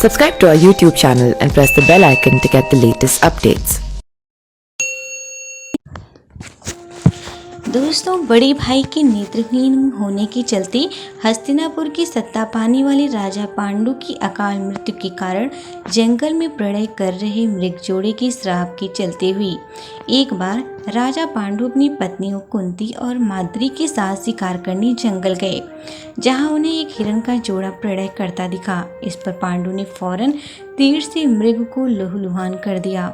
Subscribe to our YouTube channel and press the bell icon to get the latest updates. दोस्तों, बड़े भाई के नेत्रहीन होने के चलते हस्तिनापुर की सत्ता पाने वाले राजा पांडु की अकाल मृत्यु के कारण जंगल में प्रणय कर रहे मृग जोड़े के श्राप के चलते हुई एक बार राजा पांडु अपनी पत्नियों कुंती और माद्री के साथ शिकार करने जंगल गए, जहां उन्हें एक हिरण का जोड़ा प्रणय करता दिखा। इस पर पांडु ने फौरन तीर से मृग को लहूलुहान कर दिया।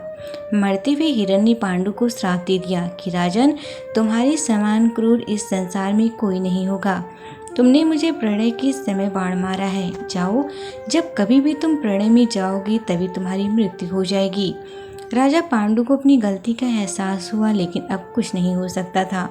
मरते हुए हिरण ने पांडु को श्राप दे दिया कि राजन, तुम्हारे समान क्रूर इस संसार में कोई नहीं होगा। तुमने मुझे प्रणय के समय बाण मारा है। जाओ, जब कभी भी तुम प्रणय में जाओगे तभी तुम्हारी मृत्यु हो जाएगी। राजा पांडु को अपनी गलती का एहसास हुआ, लेकिन अब कुछ नहीं हो सकता था।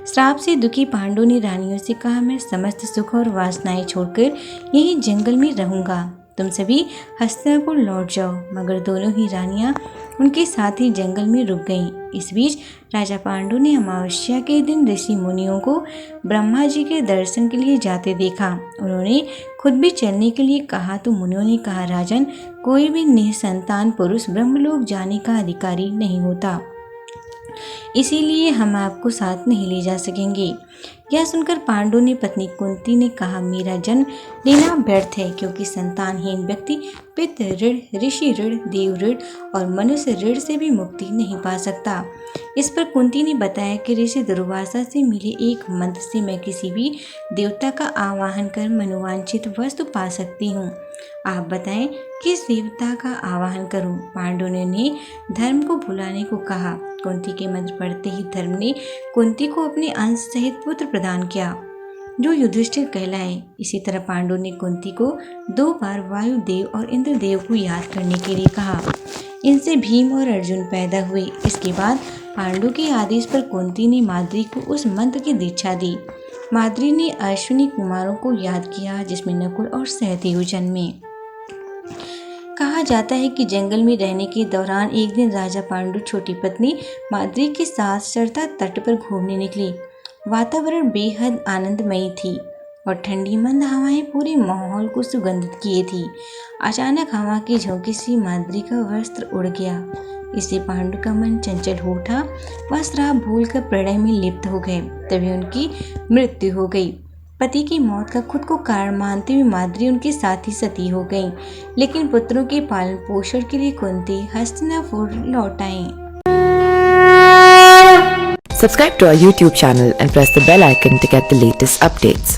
श्राप से दुखी पांडु ने रानियों से कहा, मैं समस्त सुख और वासनाएं छोड़कर यहीं जंगल में रहूंगा। तुम सभी हस्तिनापुर लौट जाओ। मगर दोनों ही रानियां उनके साथ ही जंगल में रुक गईं। इस बीच राजा पांडु ने अमावस्या के दिन ऋषि मुनियों को ब्रह्मा जी के दर्शन के लिए जाते देखा। उन्होंने खुद भी चलने के लिए कहा तो मुनियों ने कहा, राजन, कोई भी निसंतान पुरुष ब्रह्मलोक जाने का अधिकारी नहीं होता, इसीलिए हम आपको साथ नहीं ले जा सकेंगे। यह सुनकर पांडु ने पत्नी कुंती ने कहा, मेरा जन्म लेना व्यर्थ है, क्योंकि संतानहीन व्यक्ति पितृ ऋण, ऋषि ऋण, देव ऋण और मनुष्य ऋण से भी मुक्ति नहीं पा सकता। इस पर कुंती ने बताया कि ऋषि दुर्वासा से मिले एक मंत्र से मैं किसी भी देवता का आवाहन कर मनोवांछित वस्तु पा सकती हूँ। आप बताएं किस देवता का आवाहन करूं? पांडु ने उन्हें धर्म को बुलाने को कहा। कुंती के मंत्र पढ़ते ही धर्म ने कुंती को अपने अंश सहित पुत्र प्रदान किया, जो युधिष्ठिर कहलाए। इसी तरह पांडु ने कुंती को 2 बार वायुदेव और इंद्रदेव को याद करने के लिए कहा। इनसे भीम और अर्जुन पैदा हुए। इसके बाद पांडु के आदेश पर कुंती ने माद्री को उस मंत्र की दीक्षा दी। माद्री ने अश्विनी कुमारों को याद किया, जिसमें नकुल और सहदेव जन्मे। कहा जाता है कि जंगल में रहने के दौरान एक दिन राजा पांडु छोटी पत्नी माद्री के साथ सरता तट पर घूमने निकले। वातावरण बेहद आनंदमयी थी और ठंडी मंद हवाएं पूरे माहौल को सुगंधित किए थी। अचानक हवा के झोंके से माद्री का वस्त्र उड़ गया। इससे पांडु का मन चंचल हो उठा। वह श्राप भूलकर प्रणय में लिप्त हो गए। तभी उनकी मृत्यु हो गई। पति की मौत का खुद को कारण मानते हुए माद्री उनके साथ ही सती हो गईं, लेकिन पुत्रों के पालन पोषण के लिए कुंती हस्तिनापुर लौट आईं। Subscribe to our YouTube channel and press the bell icon to get the latest updates.